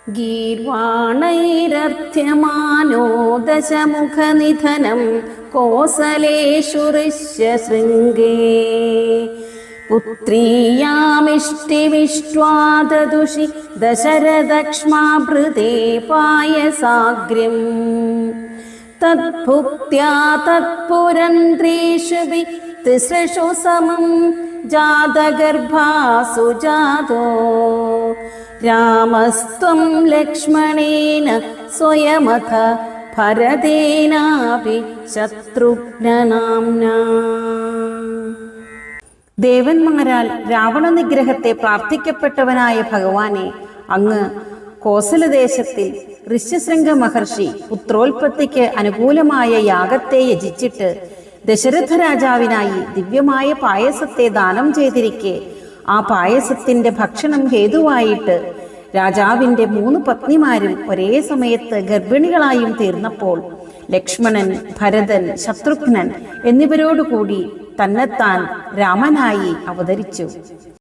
ഗീർവാണൈരർത്ഥ്യമാനോ ദശമുഖനിധനം കോസലേഷു ഋഷ്യശൃംഗേ പുത്രീയാമിഷ്ടിമിഷ്ട്വാദദുഷി ദശരഥക്ഷ്മാഭൃതേ പായസാഗ്ര്യം തദ്ഭുക്ത്യാ തത്പുരന്ത്രേഷു തിസൃഷു സമം ജാതഗർഭാസു ജാതോ രാമസ്ത്വം ലക്ഷ്മണേന സ്വയമഥ ഭരതേനാപി ശത്രുഘ്നനാംനാ. ദേവന്മാരാൽ രാവണ നിഗ്രഹത്തെ പ്രാർത്ഥിക്കപ്പെട്ടവനായ ഭഗവാനെ അങ്ങ് കോസലദേശത്തിൽ ഋഷ്യശൃംഗ മഹർഷി പുത്രോൽപത്തിക്ക് അനുകൂലമായ യാഗത്തെ യജിച്ചിട്ട് ദശരഥ രാജാവിനായി ദിവ്യമായ പായസത്തെ ദാനം ചെയ്തിരിക്കെ ആ പായസത്തിന്റെ ഭക്ഷണം ഹേതുവായിട്ട് രാജാവിന്റെ 3 പത്നിമാരും ഒരേ സമയത്ത് ഗർഭിണികളായും തീർന്നപ്പോൾ ലക്ഷ്മണൻ, ഭരതൻ, ശത്രുഘ്നൻ എന്നിവരോടുകൂടി തന്നെത്താൻ രാമനായി അവതരിച്ചു.